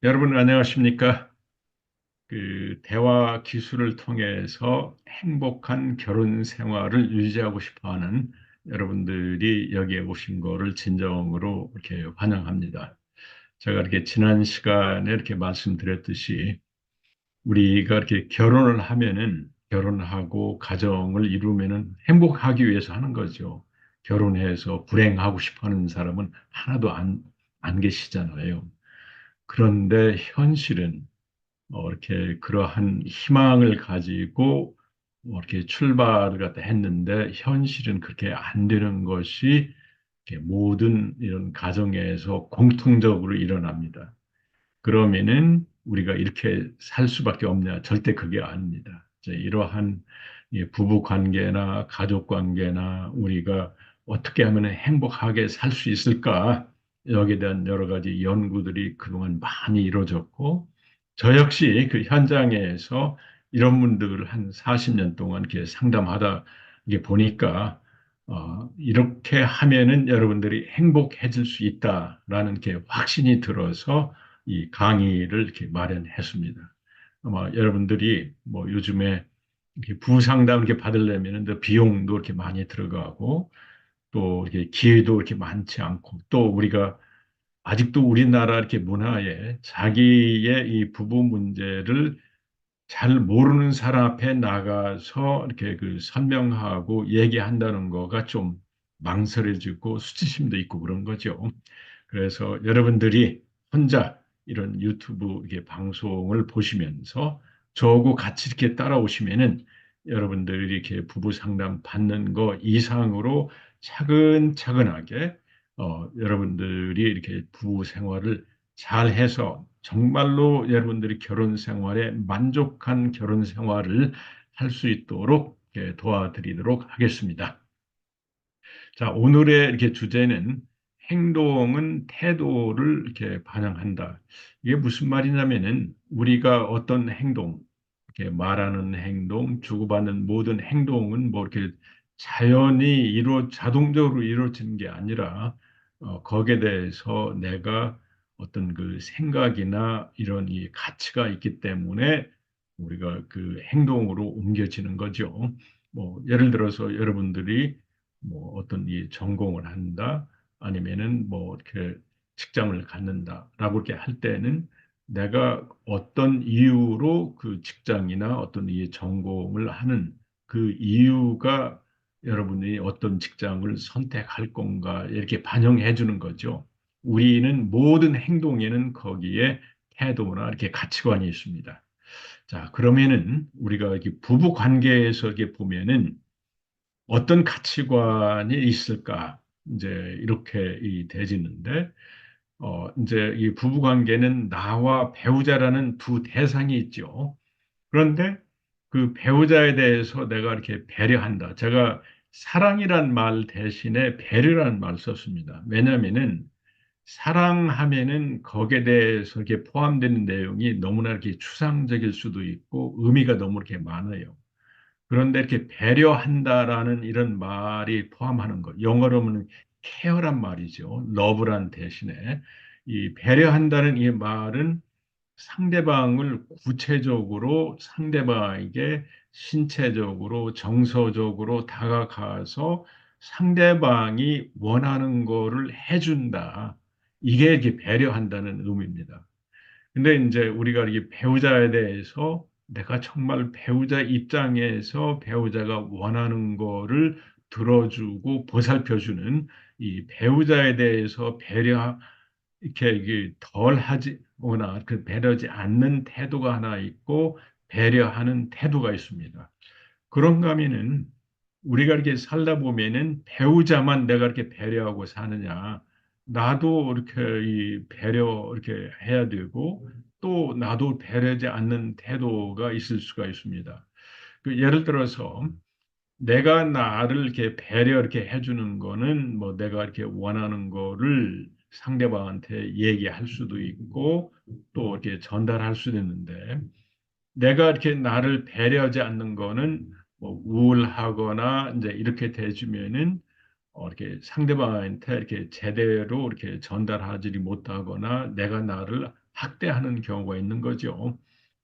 여러분 안녕하십니까? 대화 기술을 통해서 행복한 결혼 생활을 유지하고 싶어 하는 여러분들이 여기에 오신 거를 진정으로 이렇게 환영합니다. 제가 이렇게 지난 시간에 이렇게 말씀드렸듯이 우리가 이렇게 결혼을 하면은 결혼하고 가정을 이루면은 행복하기 위해서 하는 거죠. 결혼해서 불행하고 싶어 하는 사람은 하나도 안 계시잖아요. 그런데 현실은 이렇게 그러한 희망을 가지고 이렇게 출발을 갖다 했는데 현실은 그렇게 안 되는 것이 이렇게 모든 이런 가정에서 공통적으로 일어납니다. 그러면은 우리가 이렇게 살 수밖에 없냐? 절대 그게 아닙니다. 이러한 부부 관계나 가족 관계나 우리가 어떻게 하면 행복하게 살 수 있을까? 여기에 대한 여러 가지 연구들이 그동안 많이 이루어졌고, 저 역시 그 현장에서 이런 분들을 한 40년 동안 이렇게 상담하다 이게 보니까 이렇게 하면은 여러분들이 행복해질 수 있다라는 게 확신이 들어서 이 강의를 이렇게 마련했습니다. 아마 여러분들이 뭐 요즘에 이렇게 부상담 이렇게 받으려면 비용도 이렇게 많이 들어가고 또 이렇게 기회도 이렇게 많지 않고 또 우리가 아직도 우리나라 이렇게 문화에 자기의 이 부부 문제를 잘 모르는 사람 앞에 나가서 이렇게 그 설명하고 얘기한다는 거가 좀 망설여지고 수치심도 있고 그런 거죠. 그래서 여러분들이 혼자 이런 유튜브 이게 방송을 보시면서 저하고 같이 이렇게 따라오시면은 여러분들이 이렇게 부부 상담 받는 거 이상으로 차근차근하게 여러분들이 이렇게 부부 생활을 잘 해서 정말로 여러분들이 결혼 생활에 만족한 결혼 생활을 할 수 있도록 도와드리도록 하겠습니다. 자, 오늘의 이렇게 주제는 행동은 태도를 이렇게 반영한다. 이게 무슨 말이냐면은 우리가 어떤 행동, 이렇게 말하는 행동, 주고받는 모든 행동은 뭐 이렇게 자동적으로 이루어지는 게 아니라 거기에 대해서 내가 어떤 그 생각이나 이런 이 가치가 있기 때문에 우리가 그 행동으로 옮겨지는 거죠. 뭐 예를 들어서 여러분들이 뭐 어떤 이 전공을 한다 아니면은 뭐 이렇게 직장을 갖는다라고 이렇게 할 때는 내가 어떤 이유로 그 직장이나 어떤 이 전공을 하는 그 이유가 여러분이 어떤 직장을 선택할 건가 이렇게 반영해 주는 거죠. 우리는 모든 행동에는 거기에 태도나 이렇게 가치관이 있습니다. 자, 그러면은 우리가 이렇게 부부 관계에서 이렇게 보면은 어떤 가치관이 있을까? 이제 이렇게 이 되지는데, 이제 이 부부 관계는 나와 배우자라는 두 대상이 있죠. 그런데 그 배우자에 대해서 내가 이렇게 배려한다. 제가 사랑이란 말 대신에 배려라는 말을 썼습니다. 왜냐하면은 사랑하면은 거기에 대해서 이렇게 포함되는 내용이 너무나 이렇게 추상적일 수도 있고 의미가 너무 이렇게 많아요. 그런데 이렇게 배려한다라는 이런 말이 포함하는 것, 영어로는 케어란 말이죠. 러브란 대신에 이 배려한다는 이 말은 상대방을 구체적으로 상대방에게 신체적으로 정서적으로 다가가서 상대방이 원하는 거를 해준다. 이게 이렇게 배려한다는 의미입니다. 근데 이제 우리가 이 배우자에 대해서 내가 정말 배우자 입장에서 배우자가 원하는 거를 들어주고 보살펴주는 이 배우자에 대해서 이렇게 이게 덜 하지거나 그 배려하지 않는 태도가 하나 있고 배려하는 태도가 있습니다. 그런가 하면은 우리가 이렇게 살다 보면은 배우자만 내가 이렇게 배려하고 사느냐. 나도 이렇게 이 배려 이렇게 해야 되고 또 나도 배려하지 않는 태도가 있을 수가 있습니다. 그 예를 들어서 내가 나를 이렇게 배려 이렇게 해주는 거는 뭐 내가 이렇게 원하는 거를 상대방한테 얘기할 수도 있고 또 이렇게 전달할 수도 있는데 내가 이렇게 나를 배려하지 않는 거는 뭐 우울하거나 이제 이렇게 돼주면은 이렇게 상대방한테 이렇게 제대로 이렇게 전달하지 못하거나 내가 나를 학대하는 경우가 있는 거죠.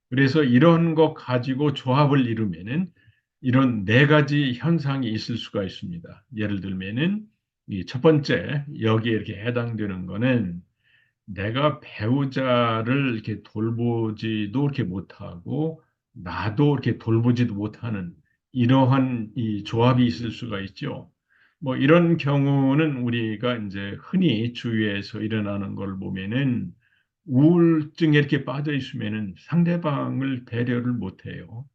그래서 이런 것 가지고 조합을 이루면은 이런 네 가지 현상이 있을 수가 있습니다. 예를 들면은 이 첫 번째 여기에 이렇게 해당되는 거는 내가 배우자를 이렇게 돌보지도 이렇게 못하고 나도 이렇게 돌보지도 못하는 이러한 이 조합이 있을 수가 있죠. 뭐 이런 경우는 우리가 이제 흔히 주위에서 일어나는 걸 보면은 우울증에 이렇게 빠져 있으면은 상대방을 배려를 못해요.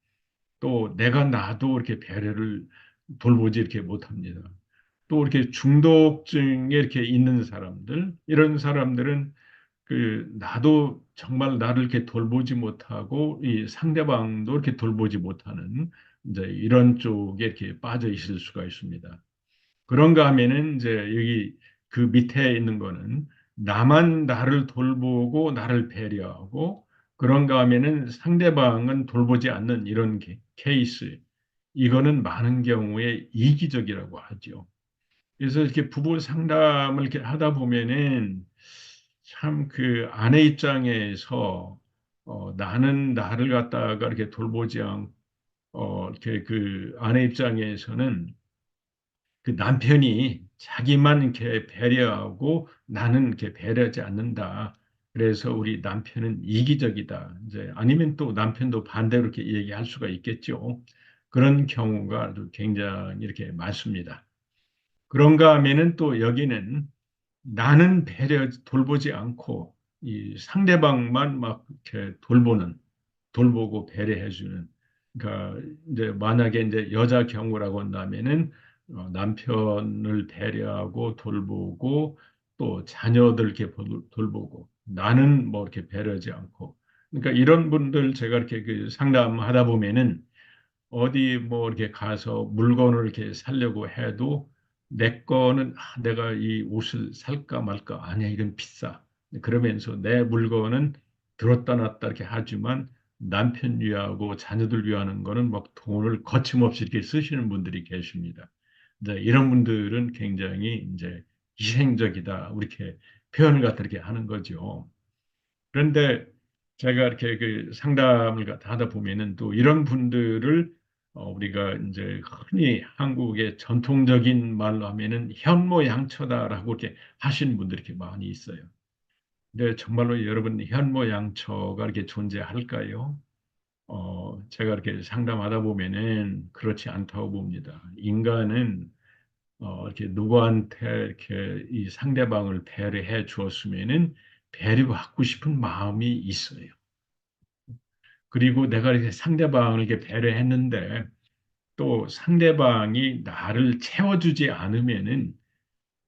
또 내가 나도 이렇게 배려를 돌보지 이렇게 못합니다. 또 이렇게 중독증에 이렇게 있는 사람들, 이런 사람들은 나도 정말 나를 이렇게 돌보지 못하고 이 상대방도 이렇게 돌보지 못하는 이제 이런 쪽에 이렇게 빠져 있을 수가 있습니다. 그런가 하면은 이제 여기 그 밑에 있는 거는 나만 나를 돌보고 나를 배려하고 그런가 하면은 상대방은 돌보지 않는 이런 케이스. 이거는 많은 경우에 이기적이라고 하죠. 그래서 이렇게 부부 상담을 이렇게 하다 보면은 참 그 아내 입장에서 나는 나를 갖다가 이렇게 돌보지 않고 이렇게 그 아내 입장에서는 그 남편이 자기만 이렇게 배려하고 나는 이렇게 배려하지 않는다. 그래서 우리 남편은 이기적이다. 이제 아니면 또 남편도 반대로 이렇게 얘기할 수가 있겠죠. 그런 경우가 아주 굉장히 이렇게 많습니다. 그런가 하면은 또 여기는 나는 돌보지 않고 이 상대방만 막 이렇게 돌보고 배려해주는. 그러니까 이제 만약에 이제 여자 경우라고 한다면은 남편을 배려하고 돌보고 또 자녀들 이렇게 돌보고 나는 뭐 이렇게 배려하지 않고. 그러니까 이런 분들 제가 이렇게 그 상담하다 보면은 어디 뭐 이렇게 가서 물건을 이렇게 사려고 해도 내 거는 내가 이 옷을 살까 말까 아니야 이건 비싸 그러면서 내 물건은 들었다 놨다 이렇게 하지만 남편 위하고 자녀들 위하는 거는 막 돈을 거침없이 이렇게 쓰시는 분들이 계십니다. 이제 이런 분들은 굉장히 이제 희생적이다 이렇게 표현을 갖다 이렇게 하는 거죠. 그런데 제가 이렇게 그 상담을 하다 보면은 또 이런 분들을 우리가 이제 흔히 한국의 전통적인 말로 하면은 현모양처다라고 이렇게 하시는 분들이 이렇게 많이 있어요. 근데 정말로 여러분 현모양처가 이렇게 존재할까요? 제가 이렇게 상담하다 보면은 그렇지 않다고 봅니다. 인간은 이렇게 누구한테 이렇게 이 상대방을 배려해 주었으면은 배려받고 싶은 마음이 있어요. 그리고 내가 이렇게 상대방을 이렇게 배려했는데 또 상대방이 나를 채워주지 않으면은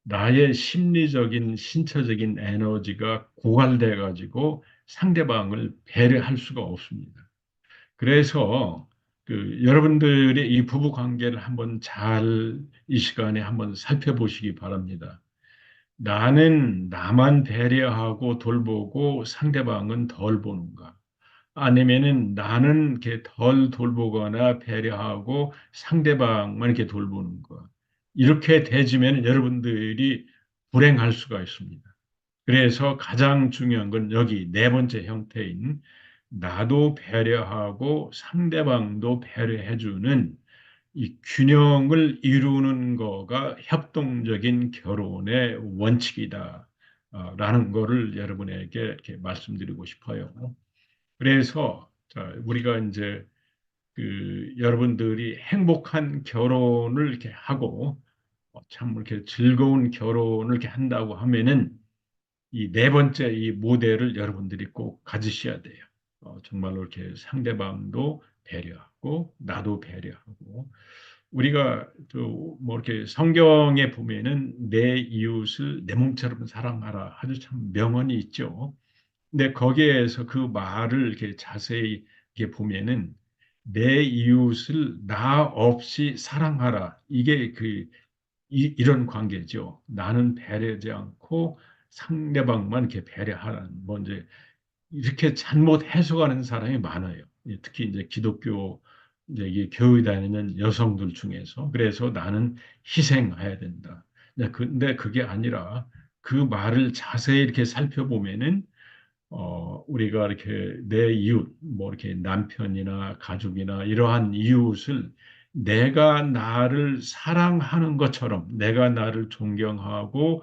나의 심리적인, 신체적인 에너지가 고갈돼 가지고 상대방을 배려할 수가 없습니다. 그래서 여러분들의 이 부부 관계를 한번 잘 이 시간에 한번 살펴보시기 바랍니다. 나는 나만 배려하고 돌보고 상대방은 덜 보는가? 아니면은 나는 이렇게 덜 돌보거나 배려하고 상대방만 이렇게 돌보는 거. 이렇게 되지면 여러분들이 불행할 수가 있습니다. 그래서 가장 중요한 건 여기 네 번째 형태인 나도 배려하고 상대방도 배려해주는 이 균형을 이루는 거가 협동적인 결혼의 원칙이다. 라는 거를 여러분에게 이렇게 말씀드리고 싶어요. 그래서 자, 우리가 이제 여러분들이 행복한 결혼을 이렇게 하고 참 이렇게 즐거운 결혼을 이렇게 한다고 하면은 이 네 번째 이 모델을 여러분들이 꼭 가지셔야 돼요. 정말로 이렇게 상대방도 배려하고 나도 배려하고 우리가 뭐 이렇게 성경에 보면은 내 이웃을 내 몸처럼 사랑하라 아주 참 명언이 있죠. 근데 거기에서 그 말을 이렇게 자세히 이렇게 보면은 내 이웃을 나 없이 사랑하라. 이게 이런 관계죠. 나는 배려하지 않고 상대방만 이렇게 배려하라는 뭐 이제 이렇게 잘못 해석하는 사람이 많아요. 특히 이제 기독교 이제 이 교회 다니는 여성들 중에서 그래서 나는 희생해야 된다. 네, 근데 그게 아니라 그 말을 자세히 이렇게 살펴보면은 우리가 이렇게 내 이웃, 뭐 이렇게 남편이나 가족이나 이러한 이웃을 내가 나를 사랑하는 것처럼, 내가 나를 존경하고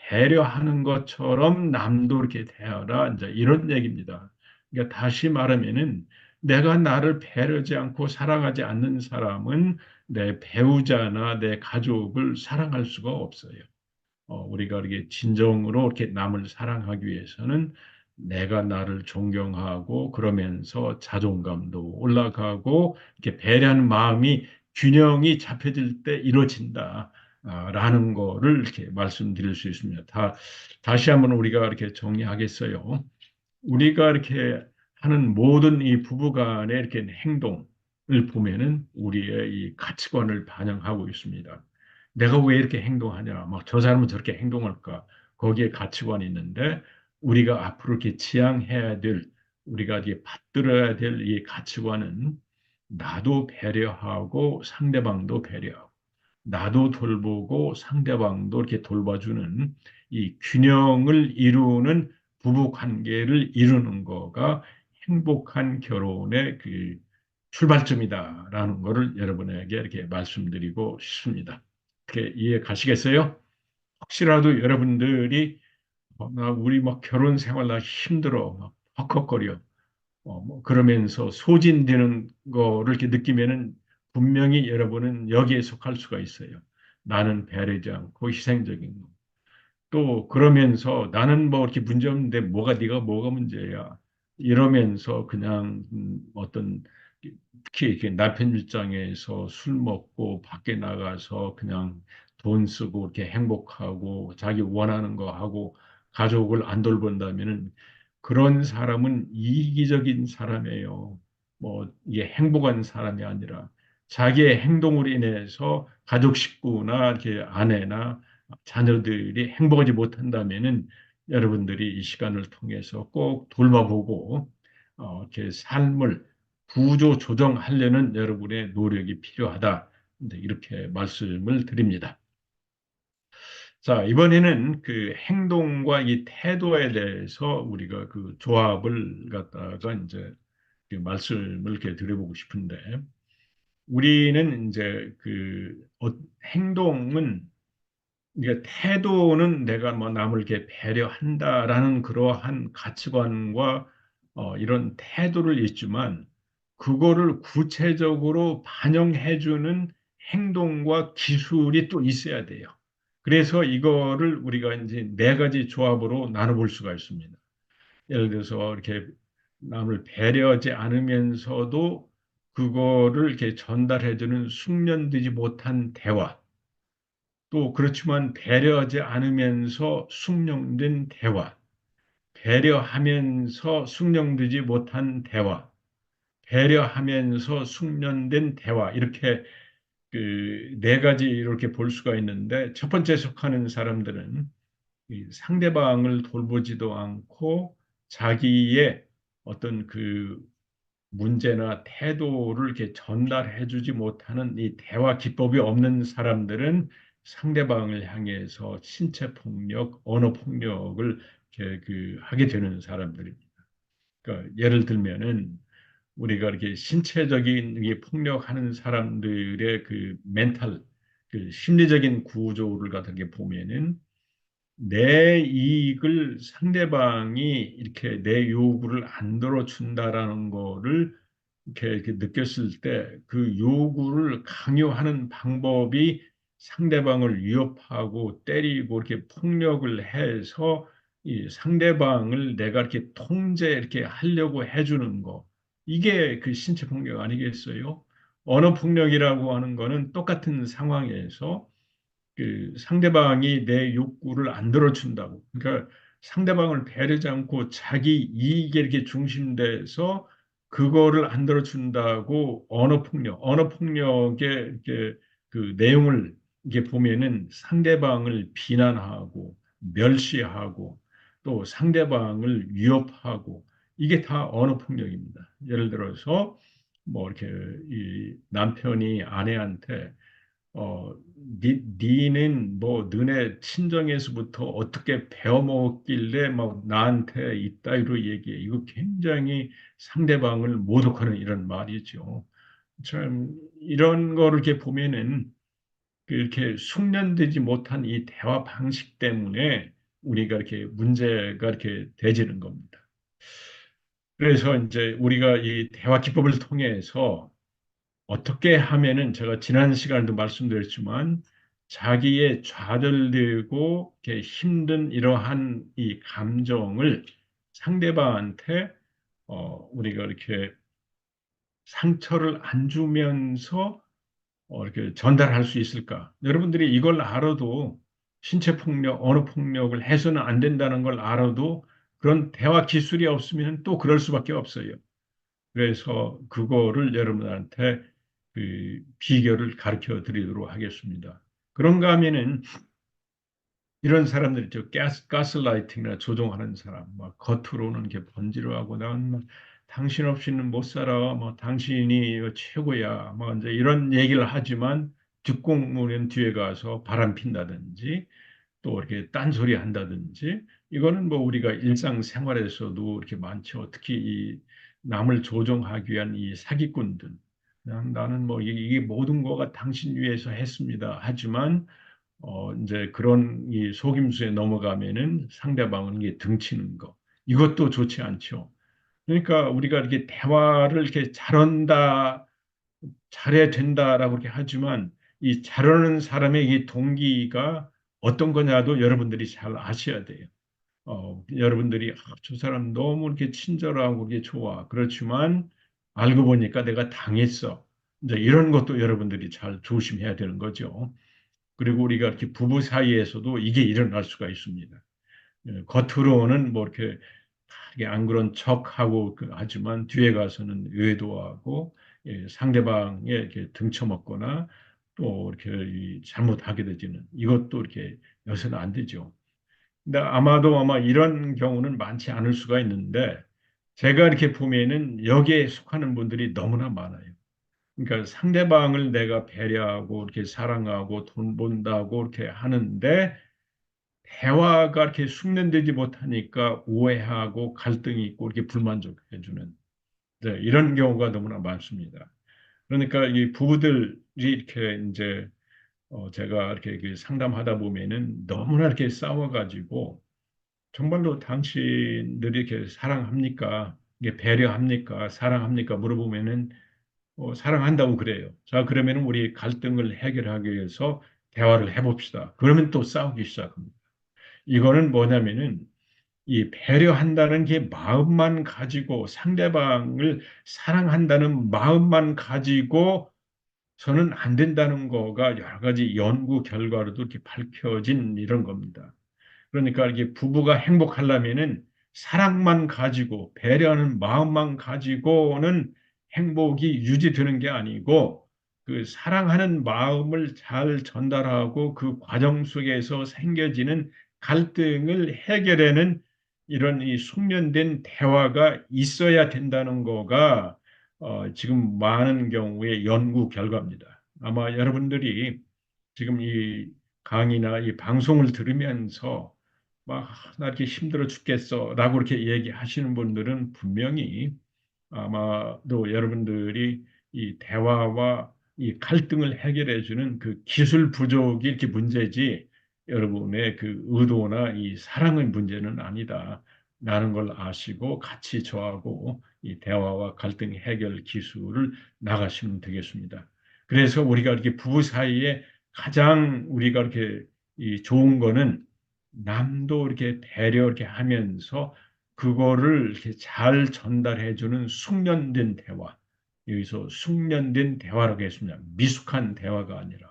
배려하는 것처럼 남도 이렇게 대하라. 이제 이런 얘기입니다. 그러니까 다시 말하면은 내가 나를 배려하지 않고 사랑하지 않는 사람은 내 배우자나 내 가족을 사랑할 수가 없어요. 우리가 이렇게 진정으로 이렇게 남을 사랑하기 위해서는 내가 나를 존경하고 그러면서 자존감도 올라가고 이렇게 배려하는 마음이 균형이 잡혀질 때 이루어진다. 라는 거를 이렇게 말씀드릴 수 있습니다. 다시 한번 우리가 이렇게 정리하겠어요. 우리가 이렇게 하는 모든 이 부부간의 이렇게 행동을 보면은 우리의 이 가치관을 반영하고 있습니다. 내가 왜 이렇게 행동하냐? 막 저 사람은 저렇게 행동할까? 거기에 가치관이 있는데 우리가 앞으로 이렇게 지향해야 될 우리가 이게 받들어야 될 이 가치관은 나도 배려하고 상대방도 배려하고 나도 돌보고 상대방도 이렇게 돌봐주는 이 균형을 이루는 부부 관계를 이루는 거가 행복한 결혼의 그 출발점이다라는 것을 여러분에게 이렇게 말씀드리고 싶습니다. 어떻게 이해 가시겠어요? 혹시라도 여러분들이 나 우리 막 결혼 생활 나 힘들어 막 헉헉거려 뭐 그러면서 소진되는 거를 이렇게 느끼면은 분명히 여러분은 여기에 속할 수가 있어요. 나는 배려지 않고 희생적인 거. 또 그러면서 나는 뭐 이렇게 문제 없는데 뭐가 네가 뭐가 문제야. 이러면서 그냥 어떤 특히 이렇게 남편 입장에서 술 먹고 밖에 나가서 그냥 돈 쓰고 이렇게 행복하고 자기 원하는 거 하고 가족을 안 돌본다면은 그런 사람은 이기적인 사람이에요. 뭐 이게 행복한 사람이 아니라 자기의 행동으로 인해서 가족 식구나 이렇게 아내나 자녀들이 행복하지 못한다면은 여러분들이 이 시간을 통해서 꼭 돌봐보고 이렇게 삶을 구조 조정하려는 여러분의 노력이 필요하다. 이렇게 말씀을 드립니다. 자, 이번에는 그 행동과 이 태도에 대해서 우리가 그 조합을 갖다가 이제 그 말씀을 이렇게 드려보고 싶은데, 우리는 이제 그 행동은 그러니까 태도는 내가 뭐 남을 이렇게 배려한다라는 그러한 가치관과 이런 태도를 있지만 그거를 구체적으로 반영해주는 행동과 기술이 또 있어야 돼요. 그래서 이거를 우리가 이제 네 가지 조합으로 나눠볼 수가 있습니다. 예를 들어서 이렇게 남을 배려하지 않으면서도 그거를 이렇게 전달해주는 숙련되지 못한 대화. 또 그렇지만 배려하지 않으면서 숙련된 대화, 배려하면서 숙련되지 못한 대화, 배려하면서 숙련된 대화 이렇게 그 네 가지 이렇게 볼 수가 있는데 첫 번째 속하는 사람들은 이 상대방을 돌보지도 않고 자기의 어떤 그 문제나 태도를 이렇게 전달해 주지 못하는 이 대화 기법이 없는 사람들은 상대방을 향해서 신체 폭력, 언어 폭력을 이렇게 그 하게 되는 사람들입니다. 그러니까 예를 들면은 우리가 이렇게 신체적인 이 폭력하는 사람들의 그 멘탈, 그 심리적인 구조를 갖다 이렇게 보면은 내 이익을 상대방이 이렇게 내 요구를 안 들어준다라는 거를 이렇게 느꼈을 때 그 요구를 강요하는 방법이 상대방을 위협하고 때리고 이렇게 폭력을 해서 이 상대방을 내가 이렇게 통제 이렇게 하려고 해주는 거. 이게 그 신체 폭력 아니겠어요? 언어 폭력이라고 하는 거는 똑같은 상황에서 그 상대방이 내 욕구를 안 들어준다고. 그러니까 상대방을 배려하지 않고 자기 이익에 이렇게 중심돼서 그거를 안 들어준다고 언어 폭력의 이렇게 그 내용을 이게 보면은 상대방을 비난하고 멸시하고 또 상대방을 위협하고 이게 다 언어 폭력입니다. 예를 들어서 뭐 이렇게 이 남편이 아내한테 니는 뭐 너네 친정에서부터 어떻게 배워먹었길래 막 나한테 이따위로 얘기해. 이거 굉장히 상대방을 모독하는 이런 말이죠. 참 이런 거를 이렇게 보면은 이렇게 숙련되지 못한 이 대화 방식 때문에 우리가 이렇게 문제가 이렇게 되지는 겁니다. 그래서 이제 우리가 이 대화 기법을 통해서 어떻게 하면은 제가 지난 시간에도 말씀드렸지만 자기의 좌절되고 이렇게 힘든 이러한 이 감정을 상대방한테 우리가 이렇게 상처를 안 주면서 이렇게 전달할 수 있을까? 여러분들이 이걸 알아도 신체 폭력, 언어 폭력을 해서는 안 된다는 걸 알아도 그런 대화 기술이 없으면 또 그럴 수밖에 없어요. 그래서 그거를 여러분한테 그 비결을 가르쳐 드리도록 하겠습니다. 그런가 하면은 이런 사람들 있죠. 가스라이팅이나 조종하는 사람, 막 겉으로는 이렇게 번지르하고 나는 막 당신 없이는 못 살아, 뭐 당신이 최고야, 뭐 이제 이런 얘기를 하지만 뒷공무는 뒤에 가서 바람 핀다든지 또 이렇게 딴소리 한다든지 이거는 뭐 우리가 일상생활에서도 이렇게 많죠. 특히 이 남을 조종하기 위한 이 사기꾼들. 그냥 나는 뭐 이게 모든 거가 당신 위해서 했습니다. 하지만 이제 그런 이 속임수에 넘어가면은 상대방은 이게 등치는 거. 이것도 좋지 않죠. 그러니까 우리가 이렇게 대화를 이렇게 잘한다, 잘해야 된다라고 이렇게 하지만 이 잘하는 사람의 이 동기가 어떤 거냐도 여러분들이 잘 아셔야 돼요. 여러분들이 저 사람 너무 이렇게 친절하고 이게 좋아. 그렇지만 알고 보니까 내가 당했어. 이제 이런 것도 여러분들이 잘 조심해야 되는 거죠. 그리고 우리가 이렇게 부부 사이에서도 이게 일어날 수가 있습니다. 겉으로는 뭐 이렇게 이게 안 그런 척하고 하지만 뒤에 가서는 의도하고 상대방에 이렇게 등쳐먹거나 또 이렇게 잘못하게 되지는 이것도 이렇게 여서는 안 되죠. 근데 아마도 아마 이런 경우는 많지 않을 수가 있는데 제가 이렇게 보면은 여기에 속하는 분들이 너무나 많아요. 그러니까 상대방을 내가 배려하고 이렇게 사랑하고 돈 번다고 이렇게 하는데 대화가 이렇게 숙련되지 못하니까 오해하고 갈등이 있고 이렇게 불만족해주는 이런 경우가 너무나 많습니다. 그러니까 이 부부들이 이렇게 이제 제가 이렇게 그 상담하다 보면은 너무나 이렇게 싸워가지고 정말로 당신들이 이렇게 사랑합니까? 이게 배려합니까? 사랑합니까? 물어보면은 사랑한다고 그래요. 자, 그러면 우리 갈등을 해결하기 위해서 대화를 해봅시다. 그러면 또 싸우기 시작합니다. 이거는 뭐냐면은 이 배려한다는 게 마음만 가지고 상대방을 사랑한다는 마음만 가지고 저는 안 된다는 거가 여러 가지 연구 결과로도 이렇게 밝혀진 이런 겁니다. 그러니까 이게 부부가 행복하려면은 사랑만 가지고 배려하는 마음만 가지고는 행복이 유지되는 게 아니고 그 사랑하는 마음을 잘 전달하고 그 과정 속에서 생겨지는 갈등을 해결하는 이런 이 숙련된 대화가 있어야 된다는 거가 지금 많은 경우의 연구 결과입니다. 아마 여러분들이 지금 이 강의나 이 방송을 들으면서 막, 나 이렇게 힘들어 죽겠어. 라고 이렇게 얘기하시는 분들은 분명히 아마도 여러분들이 이 대화와 이 갈등을 해결해 주는 그 기술 부족이 이렇게 문제지 여러분의 그 의도나 이 사랑의 문제는 아니다. 라는 걸 아시고 같이 저하고 이 대화와 갈등 해결 기술을 나가시면 되겠습니다. 그래서 우리가 이렇게 부부 사이에 가장 우리가 이렇게 이 좋은 거는 남도 이렇게 배려 이렇게 하면서 그거를 이렇게 잘 전달해 주는 숙련된 대화. 여기서 숙련된 대화라고 했습니다. 미숙한 대화가 아니라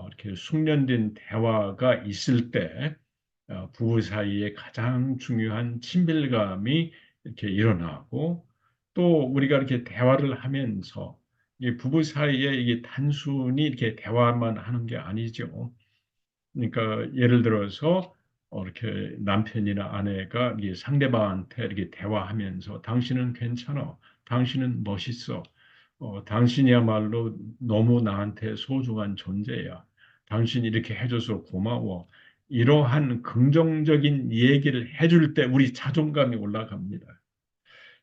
이렇게 숙련된 대화가 있을 때 부부 사이에 가장 중요한 친밀감이 이렇게 일어나고 또 우리가 이렇게 대화를 하면서 이 부부 사이에 이게 단순히 이렇게 대화만 하는 게 아니죠. 그러니까 예를 들어서 이렇게 남편이나 아내가 이 상대방한테 이렇게 대화하면서 당신은 괜찮아, 당신은 멋있어, 당신이야말로 너무 나한테 소중한 존재야. 당신이 이렇게 해줘서 고마워. 이러한 긍정적인 얘기를 해줄 때 우리 자존감이 올라갑니다.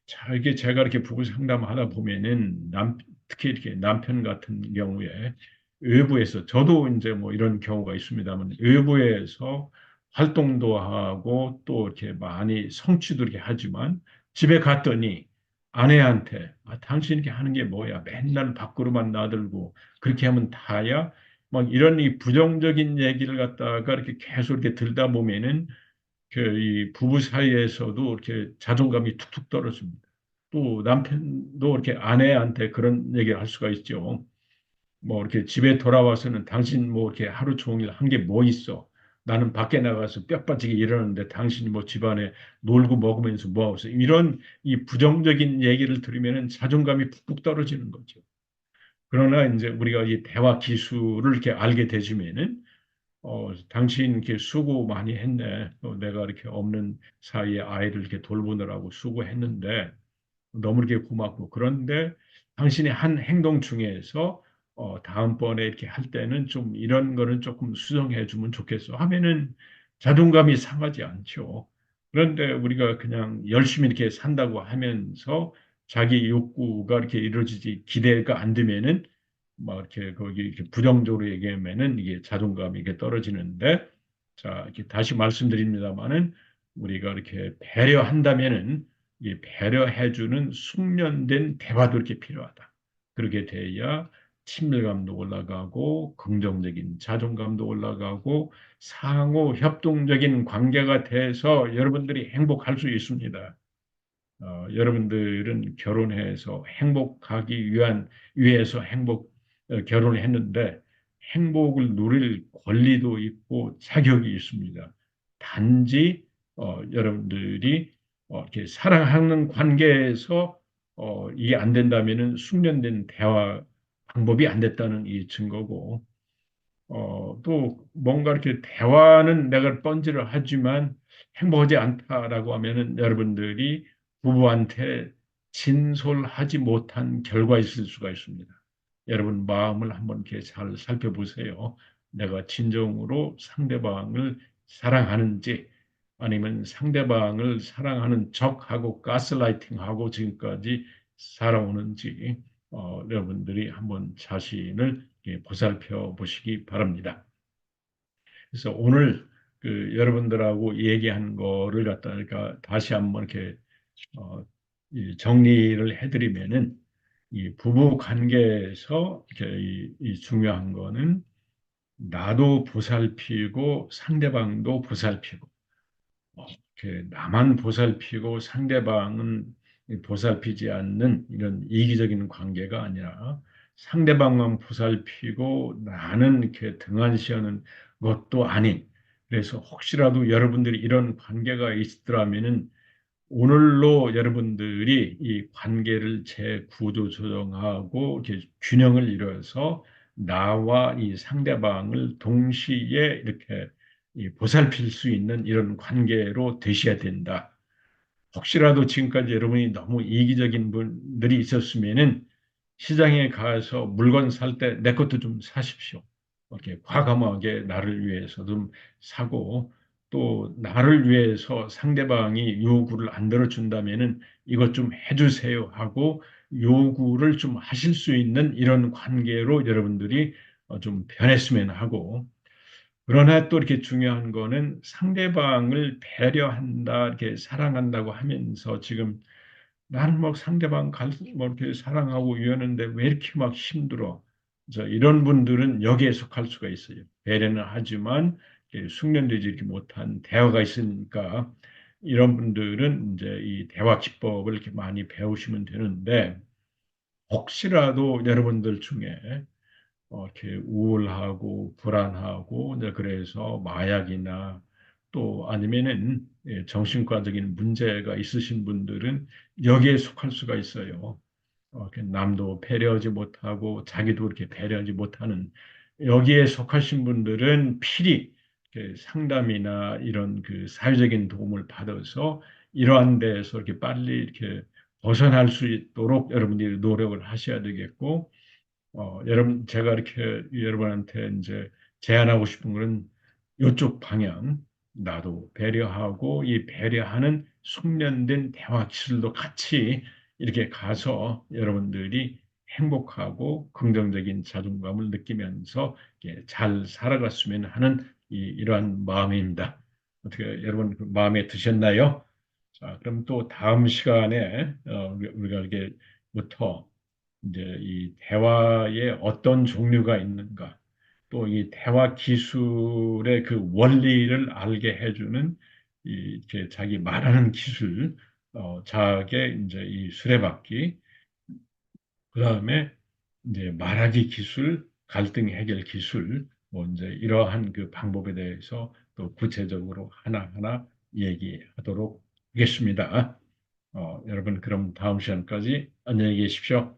자, 이게 제가 이렇게 부부 상담하다 보면은 특히 이렇게 남편 같은 경우에 외부에서 저도 이제 뭐 이런 경우가 있습니다만 외부에서 활동도 하고 또 이렇게 많이 성취도 이렇게 하지만 집에 갔더니 아내한테 당신 이렇게 하는 게 뭐야? 맨날 밖으로만 나들고 그렇게 하면 다야? 막 이런 이 부정적인 얘기를 갖다가 이렇게 계속 이렇게 들다 보면은 이 부부 사이에서도 이렇게 자존감이 툭툭 떨어집니다. 또 남편도 이렇게 아내한테 그런 얘기를 할 수가 있죠. 뭐 이렇게 집에 돌아와서는 당신 뭐 이렇게 하루 종일 한 게 뭐 있어? 나는 밖에 나가서 뼈 빠지게 일하는데 당신이 뭐 집안에 놀고 먹으면서 뭐 하고 있어? 이런 이 부정적인 얘기를 들으면은 자존감이 푹푹 떨어지는 거죠. 그러나 이제 우리가 이 대화 기술을 이렇게 알게 되시면은 당신 이렇게 수고 많이 했네. 내가 이렇게 없는 사이에 아이를 이렇게 돌보느라고 수고했는데 너무 이렇게 고맙고 그런데 당신이 한 행동 중에서 다음번에 이렇게 할 때는 좀 이런 거는 조금 수정해 주면 좋겠어 하면은 자존감이 상하지 않죠. 그런데 우리가 그냥 열심히 이렇게 산다고 하면서 자기 욕구가 이렇게 이루어지지 기대가 안 되면은 막 이렇게 거기 이렇게 부정적으로 얘기하면은 이게 자존감이 이게 떨어지는데 자 이렇게 다시 말씀드립니다만은 우리가 이렇게 배려한다면은 이 배려해주는 숙련된 대화도 이렇게 필요하다. 그렇게 돼야 친밀감도 올라가고 긍정적인 자존감도 올라가고 상호 협동적인 관계가 돼서 여러분들이 행복할 수 있습니다. 여러분들은 결혼해서 행복하기 위해서 결혼을 했는데 행복을 누릴 권리도 있고 자격이 있습니다. 단지 여러분들이 이렇게 사랑하는 관계에서 이게 안 된다면은 숙련된 대화 방법이 안 됐다는 이 증거고 또 뭔가 이렇게 대화는 내가 뻔지를 하지만 행복하지 않다라고 하면은 여러분들이 부부한테 진솔하지 못한 결과 있을 수가 있습니다. 여러분 마음을 한번 이렇게 잘 살펴보세요. 내가 진정으로 상대방을 사랑하는지 아니면 상대방을 사랑하는 척하고 가스라이팅하고 지금까지 살아오는지 여러분들이 한번 자신을 보살펴 보시기 바랍니다. 그래서 오늘 여러분들하고 얘기한 거를 갖다가 다시 한번 이렇게 어, 이 정리를 해드리면은 이 부부 관계에서 이렇게 이 중요한 거는 나도 보살피고 상대방도 보살피고 이렇게 나만 보살피고 상대방은 보살피지 않는 이런 이기적인 관계가 아니라 상대방만 보살피고 나는 이렇게 등한시하는 것도 아닌 그래서 혹시라도 여러분들이 이런 관계가 있더라면은 오늘로 여러분들이 이 관계를 재구조 조정하고 이렇게 균형을 이뤄서 나와 이 상대방을 동시에 이렇게 이 보살필 수 있는 이런 관계로 되셔야 된다. 혹시라도 지금까지 여러분이 너무 이기적인 분들이 있었으면은 시장에 가서 물건 살 때 내 것도 좀 사십시오. 이렇게 과감하게 나를 위해서 좀 사고 또 나를 위해서 상대방이 요구를 안 들어준다면은 이것 좀 해주세요 하고 요구를 좀 하실 수 있는 이런 관계로 여러분들이 좀 변했으면 하고 그러나 또 이렇게 중요한 거는 상대방을 배려한다, 이렇게 사랑한다고 하면서 지금 나는 뭐 상대방 뭐 이렇게 사랑하고 이러는데 왜 이렇게 막 힘들어? 이런 분들은 여기에 속할 수가 있어요. 배려는 하지만 이렇게 숙련되지 이렇게 못한 대화가 있으니까 이런 분들은 이제 이 대화 기법을 이렇게 많이 배우시면 되는데 혹시라도 여러분들 중에 이렇게 우울하고 불안하고 이제 그래서 마약이나 또 아니면은 정신과적인 문제가 있으신 분들은 여기에 속할 수가 있어요. 이렇게 남도 배려하지 못하고 자기도 그렇게 배려하지 못하는 여기에 속하신 분들은 필히 이렇게 상담이나 이런 그 사회적인 도움을 받아서 이러한 데에서 이렇게 빨리 이렇게 벗어날 수 있도록 여러분들이 노력을 하셔야 되겠고, 여러분, 제가 이렇게 여러분한테 이제 제안하고 싶은 거는 이쪽 방향, 나도 배려하고 이 배려하는 숙련된 대화 기술도 같이 이렇게 가서 여러분들이 행복하고 긍정적인 자존감을 느끼면서 이렇게 잘 살아갔으면 하는 이러한 마음입니다. 어떻게 여러분 그 마음에 드셨나요? 자, 그럼 또 다음 시간에 우리가 이렇게부터 이제 이 대화에 어떤 종류가 있는가, 또 이 대화 기술의 그 원리를 알게 해주는 이렇게 자기 말하는 기술, 자학의 이제 이 수레바퀴, 그 다음에 이제 말하기 기술, 갈등 해결 기술, 뭐 이제 이러한 그 방법에 대해서 또 구체적으로 하나하나 얘기하도록 하겠습니다. 여러분, 그럼 다음 시간까지 안녕히 계십시오.